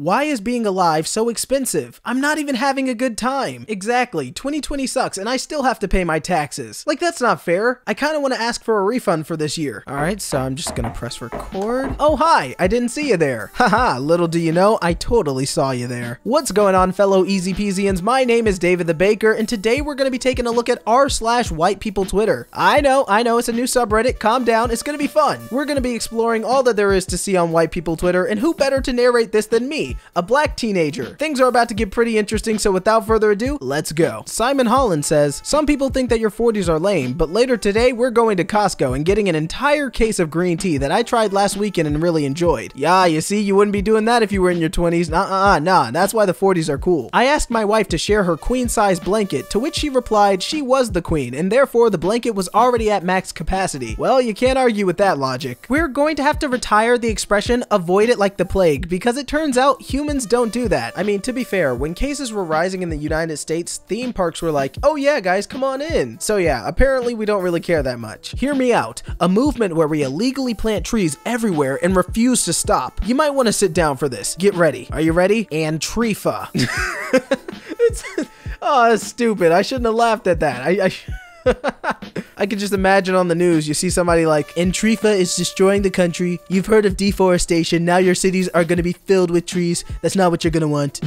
Why is being alive so expensive? I'm not even having a good time. Exactly, 2020 sucks and I still have to pay my taxes. Like, that's not fair. I kind of want to ask for a refund for this year. All right, so I'm just gonna press record. Oh, hi, I didn't see you there. Haha, little do you know, I totally saw you there. What's going on, fellow Easy Peasians? My name is David the Baker, and today we're gonna be taking a look at r/white people Twitter. I know, it's a new subreddit. Calm down, it's gonna be fun. We're gonna be exploring all that there is to see on white people Twitter, and who better to narrate this than me, a black teenager. Things are about to get pretty interesting, so without further ado, let's go. Simon Holland says, some people think that your 40s are lame, but later today we're going to Costco and getting an entire case of green tea that I tried last weekend and really enjoyed. Yeah, you see, you wouldn't be doing that if you were in your 20s. Nah, that's why the 40s are cool. I asked my wife to share her queen-size blanket, to which she replied she was the queen, and therefore the blanket was already at max capacity. Well, you can't argue with that logic. We're going to have to retire the expression, avoid it like the plague, because it turns out humans don't do that. I mean, to be fair, when cases were rising in the United States, theme parks were like, oh yeah guys, come on in. So yeah, apparently we don't really care that much. Hear me out. A movement where we illegally plant trees everywhere and refuse to stop. You might want to sit down for this. Get ready. Are you ready? Antifa. Oh, that's stupid. I shouldn't have laughed at that. I could just imagine on the news, you see somebody like, Antifa is destroying the country. You've heard of deforestation. Now your cities are going to be filled with trees. That's not what you're going to want.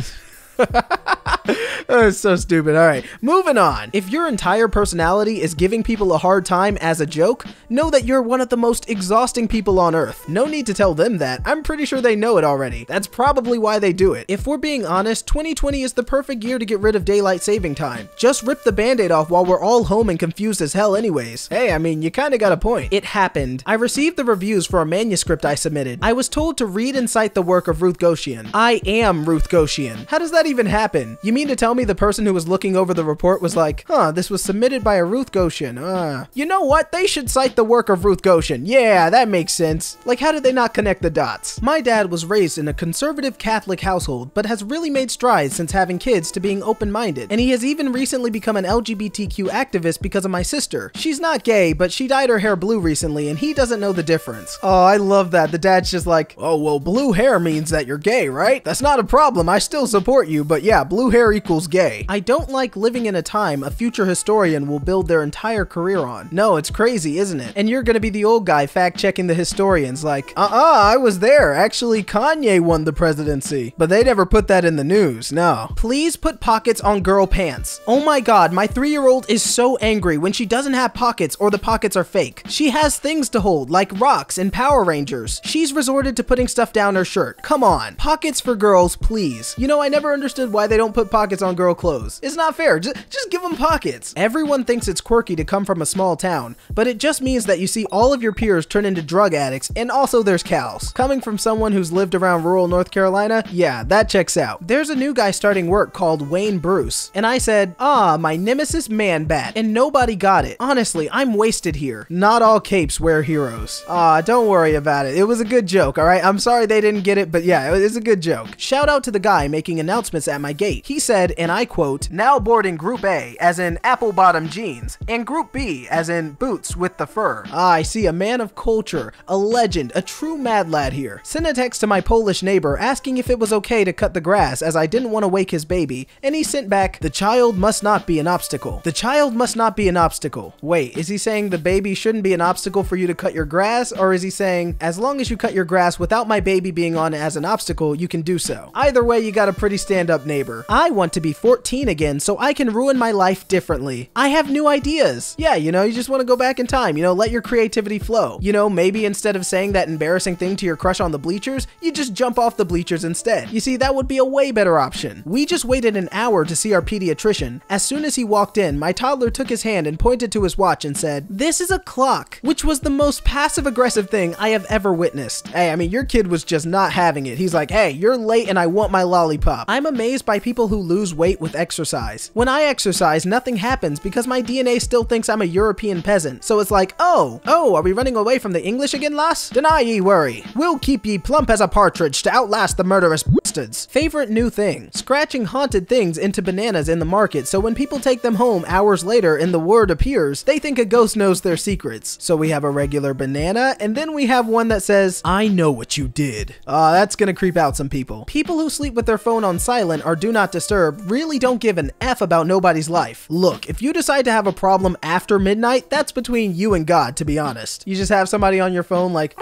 That's so stupid. All right, moving on. If your entire personality is giving people a hard time as a joke, know that you're one of the most exhausting people on earth. No need to tell them that. I'm pretty sure they know it already. That's probably why they do it. If we're being honest, 2020 is the perfect year to get rid of daylight saving time. Just rip the band-aid off while we're all home and confused as hell anyways. Hey, I mean, you kind of got a point. It happened. I received the reviews for a manuscript I submitted. I was told to read and cite the work of Ruth Goshian. I am Ruth Goshian. How does that even happen? You mean to tell me the person who was looking over the report was like, huh, this was submitted by a Ruth Goshian. You know what? They should cite the work of Ruth Goshian. Yeah, that makes sense. Like, how did they not connect the dots? My dad was raised in a conservative Catholic household, but has really made strides since having kids to being open-minded. And he has even recently become an LGBTQ activist because of my sister. She's not gay, but she dyed her hair blue recently, and he doesn't know the difference. Oh, I love that. The dad's just like, oh, well, blue hair means that you're gay, right? That's not a problem. I still support you, but yeah, blue hair equals gay. I don't like living in a time a future historian will build their entire career on. No, it's crazy, isn't it? And you're gonna be the old guy fact-checking the historians like, I was there. Actually, Kanye won the presidency. But they never put that in the news, no. Please put pockets on girl pants. Oh my god, my 3-year-old is so angry when she doesn't have pockets or the pockets are fake. She has things to hold, like rocks and Power Rangers. She's resorted to putting stuff down her shirt. Come on. Pockets for girls, please. You know, I never understood why they don't put pockets on girl clothes. It's not fair. Just give them pockets. Everyone thinks it's quirky to come from a small town, but it just means that you see all of your peers turn into drug addicts, and also there's cows. Coming from someone who's lived around rural North Carolina, yeah, that checks out. There's a new guy starting work called Wayne Bruce, and I said, my nemesis man bat, and nobody got it. Honestly, I'm wasted here. Not all capes wear heroes. Don't worry about it. It was a good joke, all right? I'm sorry they didn't get it, but yeah, it was a good joke. Shout out to the guy making announcements at my gate. He said, and I quote, now boarding Group A, as in apple-bottom jeans, and Group B, as in boots with the fur. I see a man of culture, a legend, a true mad lad here. Sent a text to my Polish neighbor asking if it was okay to cut the grass as I didn't want to wake his baby, and he sent back, the child must not be an obstacle. The child must not be an obstacle. Wait, is he saying the baby shouldn't be an obstacle for you to cut your grass, or is he saying, as long as you cut your grass without my baby being on it as an obstacle, you can do so? Either way, you got a pretty stand-up neighbor. I want to be 14 again so I can ruin my life differently. I have new ideas. Yeah, you know, you just want to go back in time, you know, let your creativity flow. You know, maybe instead of saying that embarrassing thing to your crush on the bleachers, you just jump off the bleachers instead. You see, that would be a way better option. We just waited an hour to see our pediatrician. As soon as he walked in, my toddler took his hand and pointed to his watch and said, "This is a clock," which was the most passive-aggressive thing I have ever witnessed. Hey, I mean, your kid was just not having it. He's like, hey, you're late and I want my lollipop. I'm amazed by people who lose weight weight with exercise. When I exercise, nothing happens because my DNA still thinks I'm a European peasant. So it's like, oh, are we running away from the English again, lass? Deny ye worry. We'll keep ye plump as a partridge to outlast the murderous bastards. Favorite new thing: scratching haunted things into bananas in the market, so when people take them home hours later and the word appears, they think a ghost knows their secrets. So we have a regular banana, and then we have one that says, I know what you did. That's gonna creep out some people. People who sleep with their phone on silent or do not disturb really don't give an F about nobody's life. Look, if you decide to have a problem after midnight, that's between you and God, to be honest. You just have somebody on your phone like,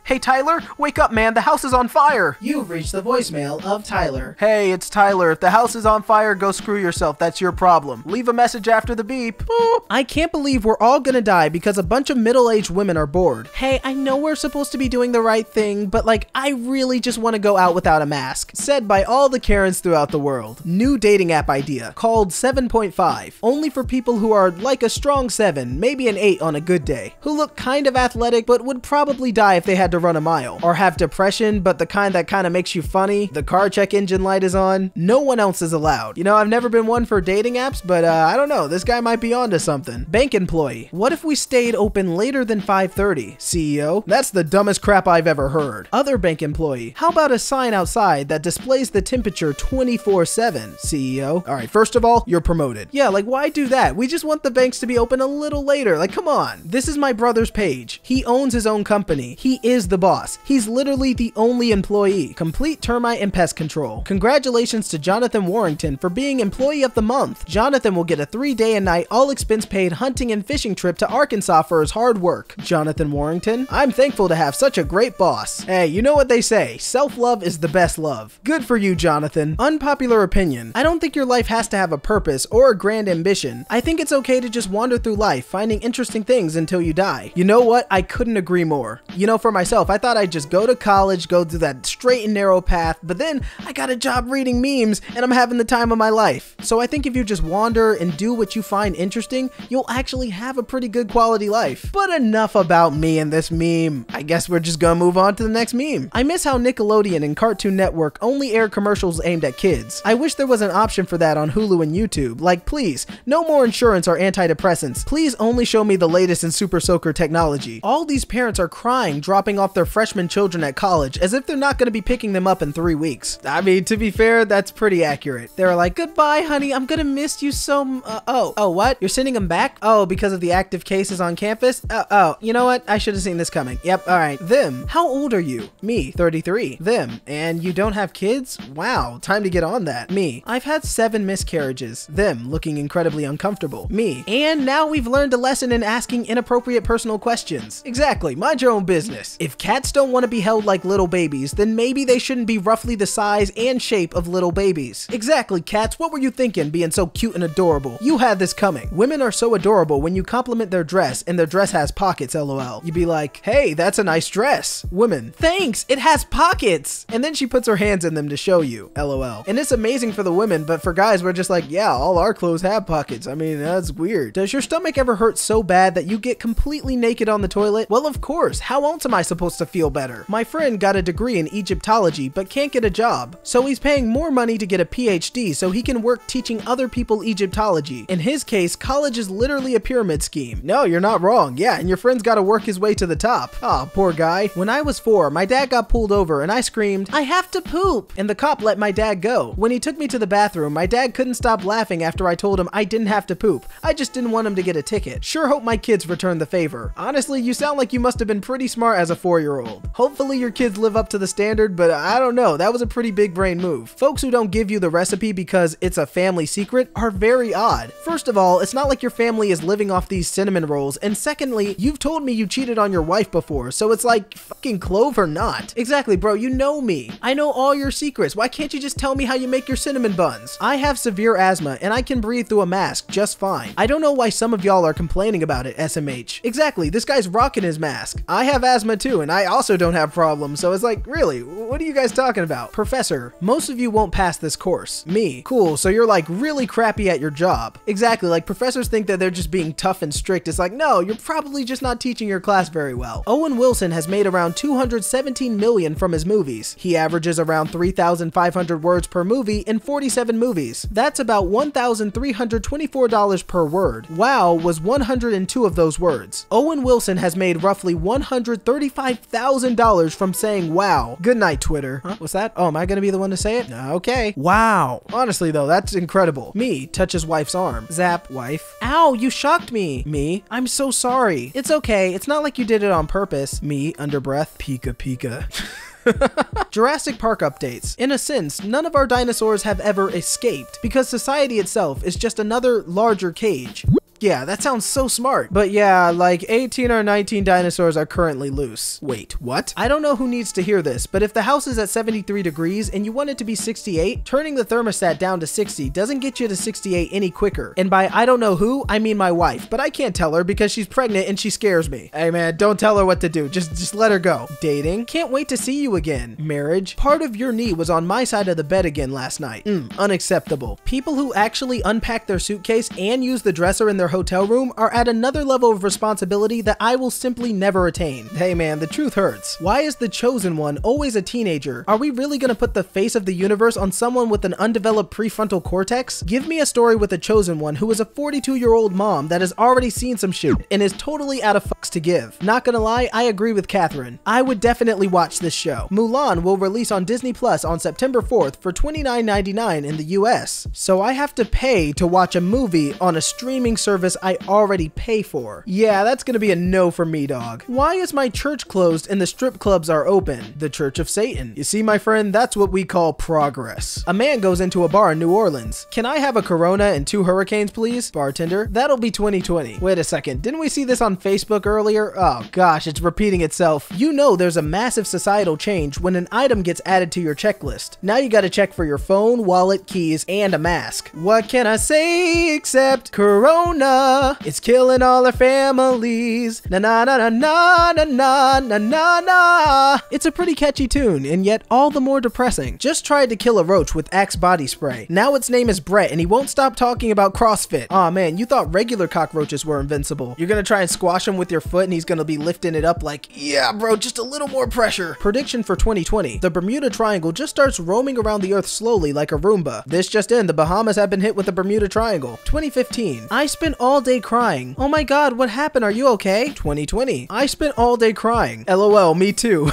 hey Tyler, wake up man, the house is on fire. You've reached the voicemail of Tyler. Hey, it's Tyler. If the house is on fire, go screw yourself. That's your problem. Leave a message after the beep. I can't believe we're all gonna die because a bunch of middle-aged women are bored. Hey, I know we're supposed to be doing the right thing, but like, I really just want to go out without a mask. Said by all the Karens throughout the world. New dating app idea called 7.5. Only for people who are like a strong 7, maybe an 8 on a good day. Who look kind of athletic but would probably die if they had to run a mile. Or have depression, but the kind that kind of makes you funny. The car check engine light is on. No one else is allowed. You know, I've never been one for dating apps, but I don't know. This guy might be onto something. Bank employee. What if we stayed open later than 5:30? CEO. That's the dumbest crap I've ever heard. Other bank employee. How about a sign outside that displays the temperature 24/7? CEO. All right, first of all, you're promoted. Yeah, like why do that? We just want the banks to be open a little later. Like, come on. This is my brother's page. He owns his own company. He is the boss. He's literally the only employee. Complete termite and pest control. Congratulations to Jonathan Warrington for being employee of the month. Jonathan will get a 3-day and night all expense paid hunting and fishing trip to Arkansas for his hard work. Jonathan Warrington, I'm thankful to have such a great boss. Hey, you know what they say, self-love is the best love. Good for you, Jonathan. Unpopular opinion. I don't think your life has to have a purpose or a grand ambition. I think it's okay to just wander through life, finding interesting things until you die. You know what? I couldn't agree more. You know, for myself, I thought I'd just go to college, go through that straight and narrow path, but then I got a job reading memes and I'm having the time of my life. So I think if you just wander and do what you find interesting, you'll actually have a pretty good quality life. But enough about me and this meme. I guess we're just gonna move on to the next meme. I miss how Nickelodeon and Cartoon Network only air commercials aimed at kids. I wish there was an option for that on Hulu and YouTube. Like, please, no more insurance or antidepressants. Please only show me the latest in Super Soaker technology. All these parents are crying dropping off their freshman children at college as if they're not gonna be picking them up in 3 weeks. I mean, to be fair, that's pretty accurate. They're like, goodbye, honey, I'm gonna miss you so oh, what? You're sending them back? Oh, because of the active cases on campus? Oh, you know what? I should have seen this coming. Yep, alright. Them. How old are you? Me, 33. Them. And you don't have kids? Wow, time to get on that. Me. I've had 7 miscarriages. Them. Looking incredibly uncomfortable. Me. And now we've learned a lesson in asking inappropriate personal questions. Exactly, mind your own business. If cats don't want to be held like little babies, then maybe they shouldn't be roughly the size and shape of little babies. Exactly, cats, what were you thinking being so cute and adorable? You had this coming. Women are so adorable when you compliment their dress and their dress has pockets, lol. You'd be like, hey, that's a nice dress. Women, thanks, it has pockets. And then she puts her hands in them to show you, lol. And it's amazing for the women, but for guys, we're just like, yeah, all our clothes have pockets. I mean, that's weird. Does your stomach ever hurt so bad that you get completely naked on the toilet? Well, of course, how else am I supposed to feel better? My friend got a degree in Egyptology, but can't get a job. So he's paying more money to get a PhD so he can work teaching other people Egyptology. In his case, college is literally a pyramid scheme. No, you're not wrong. Yeah, and your friend's gotta work his way to the top. Aw, poor guy. When I was 4, my dad got pulled over and I screamed, I have to poop! And the cop let my dad go. When he took me to the bathroom, my dad couldn't stop laughing after I told him I didn't have to poop. I just didn't want him to get a ticket. Sure hope my kids return the favor. Honestly, you sound like you must have been pretty smart as a 4-year-old. Hopefully your kids live up to the standard, but I don't know, that was a pretty big brain move. Folks who don't give you the recipe because it's a family secret are very odd. First of all, it's not like your family is living off these cinnamon rolls, and secondly, you've told me you cheated on your wife before, so it's like, fucking clove or not. Exactly, bro, you know me. I know all your secrets. Why can't you just tell me how you make your cinnamon buns? I have severe asthma, and I can breathe through a mask just fine. I don't know why some of y'all are complaining about it, SMH. Exactly, this guy's rocking his mask. I have asthma too, too, and I also don't have problems, so it's like, really, what are you guys talking about? Professor, most of you won't pass this course. Me, cool, so you're like really crappy at your job. Exactly, like professors think that they're just being tough and strict. It's like, no, you're probably just not teaching your class very well. Owen Wilson has made around $217 million from his movies. He averages around 3,500 words per movie in 47 movies. That's about $1,324 per word. Wow was 102 of those words. Owen Wilson has made roughly $135,000 from saying wow. Good night, Twitter. Huh? What's that? Oh, am I gonna be the one to say it? Okay. Wow. Honestly though, that's incredible. Me, touch his wife's arm. Zap, wife. Ow, you shocked me. Me, I'm so sorry. It's okay, it's not like you did it on purpose. Me, under breath. Pika pika. Jurassic Park updates. In a sense, none of our dinosaurs have ever escaped, because society itself is just another larger cage. Yeah, that sounds so smart. But yeah, like 18 or 19 dinosaurs are currently loose. Wait, what? I don't know who needs to hear this, but if the house is at 73 degrees and you want it to be 68, turning the thermostat down to 60 doesn't get you to 68 any quicker. And by I don't know who, I mean my wife, but I can't tell her because she's pregnant and she scares me. Hey man, don't tell her what to do. Just let her go. Dating. Can't wait to see you again. Marriage. Part of your knee was on my side of the bed again last night. Unacceptable. People who actually unpack their suitcase and use the dresser in their hotel room are at another level of responsibility that I will simply never attain. Hey man, the truth hurts. Why is the chosen one always a teenager? Are we really gonna put the face of the universe on someone with an undeveloped prefrontal cortex? Give me a story with a chosen one who is a 42-year-old mom that has already seen some shit and is totally out of fucks to give. Not gonna lie, I agree with Catherine. I would definitely watch this show. Mulan will release on Disney Plus on September 4th for $29.99 in the US. So I have to pay to watch a movie on a streaming service I already pay for. Yeah, that's gonna be a no for me, dog. Why is my church closed and the strip clubs are open? The Church of Satan. You see, my friend, that's what we call progress. A man goes into a bar in New Orleans. Can I have a Corona and 2 hurricanes, please? Bartender. That'll be 2020. Wait a second, didn't we see this on Facebook earlier? Oh gosh, it's repeating itself. You know there's a massive societal change when an item gets added to your checklist. Now you gotta check for your phone, wallet, keys, and a mask. What can I say except Corona? It's killing all our families. Na na na na na na na na na na. It's a pretty catchy tune, and yet all the more depressing. Just tried to kill a roach with Axe body spray. Now its name is Brett, and he won't stop talking about CrossFit. Aw man, you thought regular cockroaches were invincible. You're gonna try and squash him with your foot, and he's gonna be lifting it up like, yeah bro, just a little more pressure. Prediction for 2020. The Bermuda Triangle just starts roaming around the earth slowly like a Roomba. This just in, the Bahamas have been hit with the Bermuda Triangle. 2015. I spent all day crying. Oh my god, what happened? Are you okay? 2020. I spent all day crying. LOL, me too.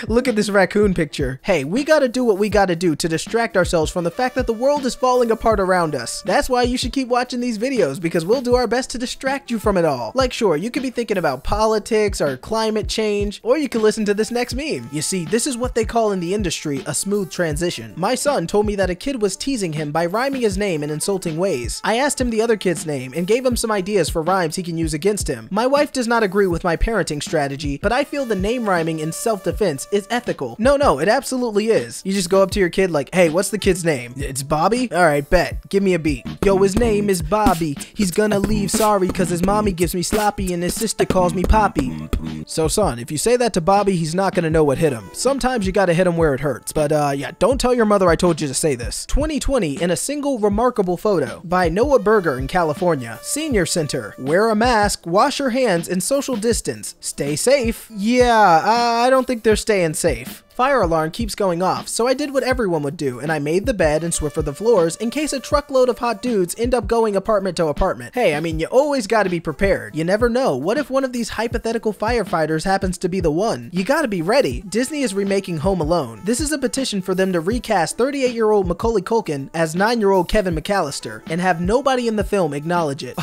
Look at this raccoon picture. Hey, we gotta do what we gotta do to distract ourselves from the fact that the world is falling apart around us. That's why you should keep watching these videos, because we'll do our best to distract you from it all. Like sure, you could be thinking about politics or climate change, or you could listen to this next meme. You see, this is what they call in the industry a smooth transition. My son told me that a kid was teasing him by rhyming his name in insulting ways. I asked him the other kid's name and gave him some ideas for rhymes he can use against him. My wife does not agree with my parenting strategy, but I feel the name rhyming in self-defense is ethical. No, it absolutely is. You just go up to your kid like, hey, what's the kid's name? It's Bobby? Alright, bet. Give me a beat. Yo, his name is Bobby. He's gonna leave sorry cause his mommy gives me sloppy and his sister calls me Poppy. So son, if you say that to Bobby, he's not gonna know what hit him. Sometimes you gotta hit him where it hurts. But yeah, don't tell your mother I told you to say this. 2020 in a single remarkable photo by Noah Berger in California. Senior Center. Wear a mask, wash your hands, and social distance. Stay safe. Yeah, I don't think they're staying safe. Fire alarm keeps going off, so I did what everyone would do, and I made the bed and Swiffer the floors in case a truckload of hot dudes end up going apartment to apartment. Hey, I mean, you always gotta be prepared. You never know. What if one of these hypothetical firefighters happens to be the one? You gotta be ready. Disney is remaking Home Alone. This is a petition for them to recast 38-year-old Macaulay Culkin as 9-year-old Kevin McAllister and have nobody in the film acknowledge it.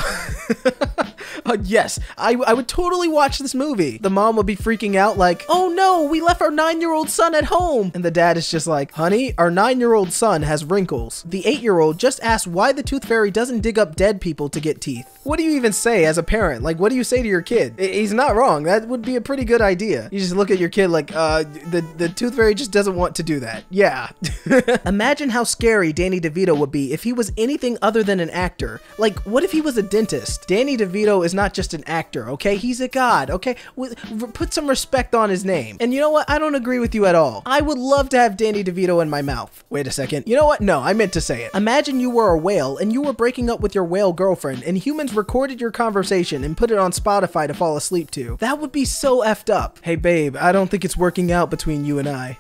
Yes, I would totally watch this movie. The mom would be freaking out like, oh no, we left our 9-year-old son at home. And the dad is just like, honey, our 9-year-old son has wrinkles. The 8-year-old just asked why the tooth fairy doesn't dig up dead people to get teeth. What do you even say as a parent? Like, what do you say to your kid? He's not wrong. That would be a pretty good idea. You just look at your kid like, the tooth fairy just doesn't want to do that. Yeah. Imagine how scary Danny DeVito would be if he was anything other than an actor. Like, what if he was a dentist? Danny DeVito is is not just an actor, okay? He's a god, okay? Put some respect on his name. And you know what? I don't agree with you at all. I would love to have Danny DeVito in my mouth. Wait a second. You know what? No, I meant to say it. Imagine you were a whale and you were breaking up with your whale girlfriend and humans recorded your conversation and put it on Spotify to fall asleep to. That would be so effed up. Hey babe, I don't think it's working out between you and I.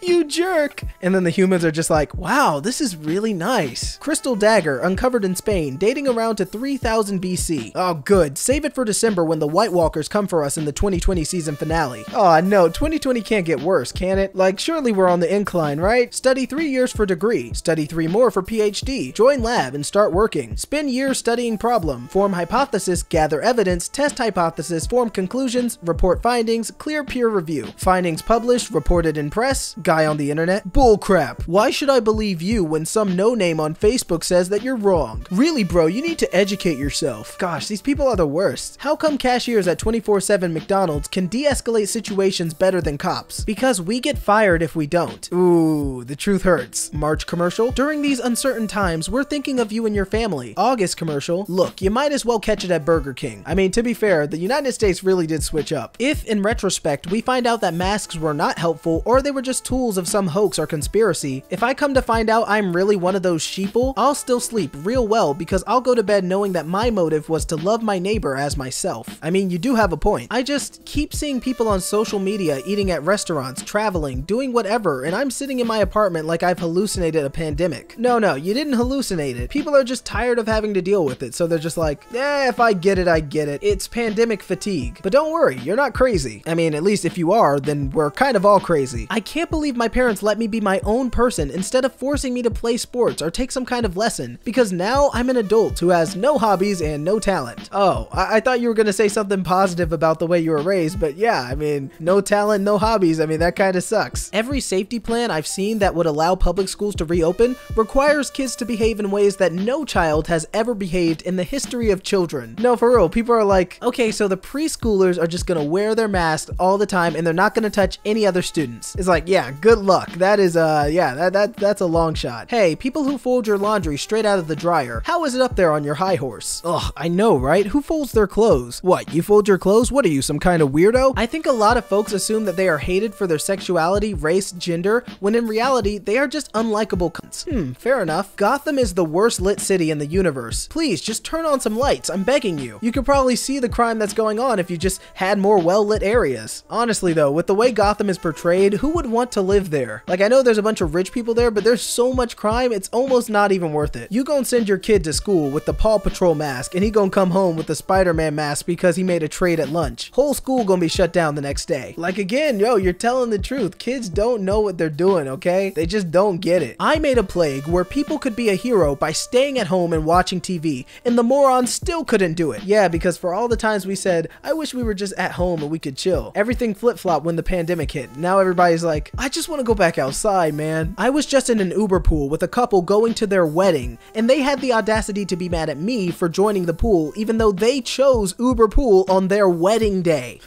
You jerk. And then the humans are just like, wow, this is really nice. Crystal dagger uncovered in Spain, dating around to 3000 BC. Oh good, save it for December when the White Walkers come for us in the 2020 season finale. Oh no, 2020 can't get worse, can it? Like surely we're on the incline, right? Study 3 years for degree, study 3 more for PhD, join lab and start working. Spend years studying problem, form hypothesis, gather evidence, test hypothesis, form conclusions, report findings, clear peer review. Findings published, reported in press, guy on the internet. Bullcrap. Why should I believe you when some no-name on Facebook says that you're wrong? Really bro, you need to educate yourself. Gosh, these people are the worst. How come cashiers at 24/7 McDonald's can de-escalate situations better than cops? Because we get fired if we don't. Ooh, the truth hurts. March commercial. During these uncertain times, we're thinking of you and your family. August commercial. Look, you might as well catch it at Burger King. I mean, to be fair, the United States really did switch up. If, in retrospect, we find out that masks were not helpful or they were just tools of some hoax or conspiracy, if I come to find out I'm really one of those sheeple, I'll still sleep real well because I'll go to bed knowing that my motive was to love my neighbor as myself. I mean, you do have a point. I just keep seeing people on social media eating at restaurants, traveling, doing whatever, and I'm sitting in my apartment like I've hallucinated a pandemic. No, you didn't hallucinate it. People are just tired of having to deal with it, so they're just like, if I get it, I get it. It's pandemic fatigue. But don't worry, you're not crazy. I mean, at least if you are, then we're kind of all crazy. I can't believe my parents let me be my own person instead of forcing me to play sports or take some kind of lesson, because now I'm an adult who has no hobbies and no talent. Oh, I thought you were gonna say something positive about the way you were raised, but yeah, I mean, no talent, no hobbies, I mean, that kind of sucks. Every safety plan I've seen that would allow public schools to reopen requires kids to behave in ways that no child has ever behaved in the history of children. No, for real, people are like, okay, so the preschoolers are just gonna wear their masks all the time and they're not gonna touch any other students. It's like, yeah, good luck. That is, yeah, that's a long shot. Hey, people who fold your laundry straight out of the dryer, how is it up there on your high horse? Ugh, I know, right? Who folds their clothes? What, you fold your clothes? What are you, some kind of weirdo? I think a lot of folks assume that they are hated for their sexuality, race, gender, when in reality, they are just unlikable cunts. Fair enough. Gotham is the worst lit city in the universe. Please, just turn on some lights, I'm begging you. You could probably see the crime that's going on if you just had more well-lit areas. Honestly though, with the way Gotham is portrayed, who would want to live there? Like, I know there's a bunch of rich people there, but there's so much crime, it's almost not even worth it. You gonna send your kid to school with the Paw Patrol mask, and he gonna come home with the Spider-Man mask because he made a trade at lunch. Whole school gonna be shut down the next day. Like, again, yo, you're telling the truth. Kids don't know what they're doing, okay? They just don't get it. I made a plague where people could be a hero by staying at home and watching TV, and the morons still couldn't do it. Yeah, because for all the times we said, I wish we were just at home and we could chill, everything flip-flopped when the pandemic hit. Now everybody's like, I just want to go back outside, man. I was just in an Uber pool with a couple going to their wedding, and they had the audacity to be mad at me for joining the pool even though they chose Uber Pool on their wedding day.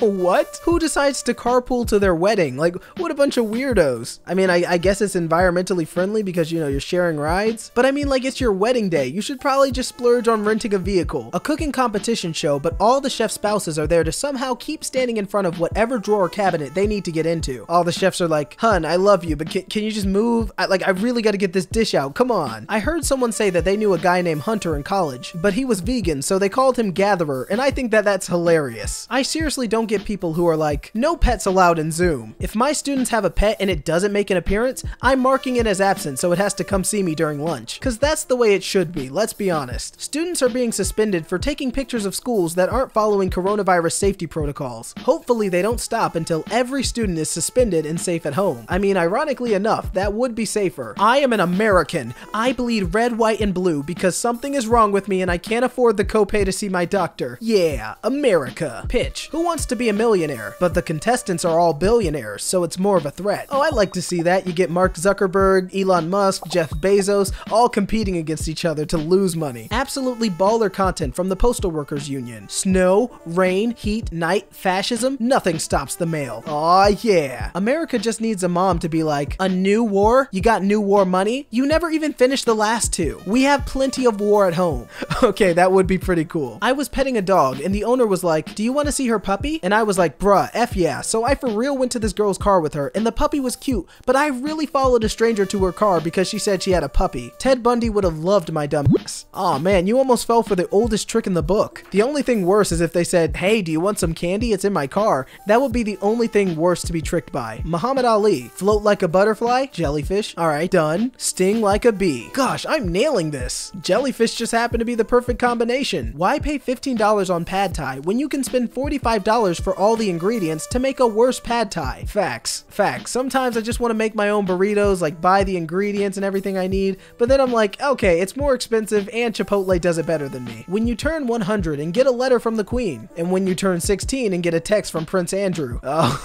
What? Who decides to carpool to their wedding? Like, what a bunch of weirdos. I mean, I guess it's environmentally friendly because, you know, you're sharing rides. But I mean, like, it's your wedding day. You should probably just splurge on renting a vehicle. A cooking competition show, but all the chef's spouses are there to somehow keep standing in front of whatever drawer or cabinet they need to get into. All the chefs are like, hun, I love you, but can you just move? I really got to get this dish out. Come on. I heard someone say that they knew a guy named Hunter in college, but he was vegan, so they called him Gatherer, and I think that that's hilarious. I seriously don't get people who are like, no pets allowed in Zoom. If my students have a pet and it doesn't make an appearance, I'm marking it as absent so it has to come see me during lunch. Cause that's the way it should be, let's be honest. Students are being suspended for taking pictures of schools that aren't following coronavirus safety protocols. Hopefully they don't stop until every student is suspended and safe at home. I mean, ironically enough, that would be safer. I am an American. I bleed red, white, and blue because something is wrong with me and I can't afford the copay to see my doctor. Yeah, America. Pitch. Who wants to to be a millionaire, but the contestants are all billionaires, so it's more of a threat. Oh, I like to see that. You get Mark Zuckerberg, Elon Musk, Jeff Bezos, all competing against each other to lose money. Absolutely baller content from the Postal Workers Union. Snow, rain, heat, night, fascism, nothing stops the mail. Aw yeah. America just needs a mom to be like, a new war? You got new war money? You never even finished the last two. We have plenty of war at home. Okay, that would be pretty cool. I was petting a dog and the owner was like, do you want to see her puppy? And I was like, bruh, F yeah. So I for real went to this girl's car with her and the puppy was cute, but I really followed a stranger to her car because she said she had a puppy. Ted Bundy would have loved my dumbass. Aw man, you almost fell for the oldest trick in the book. The only thing worse is if they said, hey, do you want some candy? It's in my car. That would be the only thing worse to be tricked by. Muhammad Ali, float like a butterfly, jellyfish. All right, done. Sting like a bee. Gosh, I'm nailing this. Jellyfish just happened to be the perfect combination. Why pay $15 on pad thai when you can spend $45 for all the ingredients to make a worse pad thai? Facts. Facts. Sometimes I just want to make my own burritos, like buy the ingredients and everything I need, but then I'm like, okay, it's more expensive and Chipotle does it better than me. When you turn 100 and get a letter from the Queen, and when you turn 16 and get a text from Prince Andrew. Oh.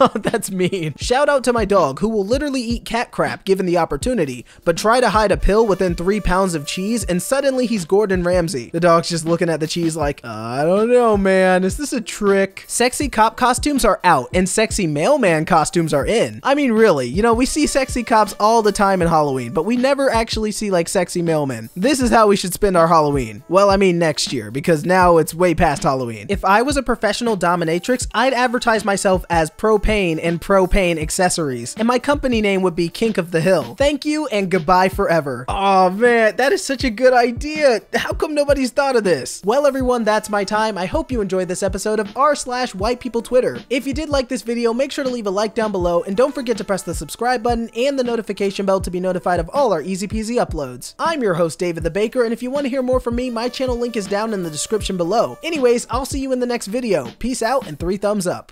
Oh, that's mean. Shout out to my dog who will literally eat cat crap given the opportunity, but try to hide a pill within 3 pounds of cheese and suddenly he's Gordon Ramsay. The dog's just looking at the cheese like, I don't know, man. Is this a trick? Sexy cop costumes are out and sexy mailman costumes are in. I mean, really, you know, we see sexy cops all the time in Halloween, but we never actually see like sexy mailmen. This is how we should spend our Halloween. Well, I mean next year, because now it's way past Halloween. If I was a professional dominatrix, I'd advertise myself as propane and propane accessories, and my company name would be Kink of the Hill. Thank you and goodbye forever. Oh man, that is such a good idea. How come nobody's thought of this? Well everyone, that's my time. I hope you enjoyed this episode of r/White People Twitter. If you did like this video, make sure to leave a like down below and don't forget to press the subscribe button and the notification bell to be notified of all our easy peasy uploads. I'm your host David the Baker, and if you want to hear more from me, my channel link is down in the description below. Anyways, I'll see you in the next video. Peace out and 3 thumbs up.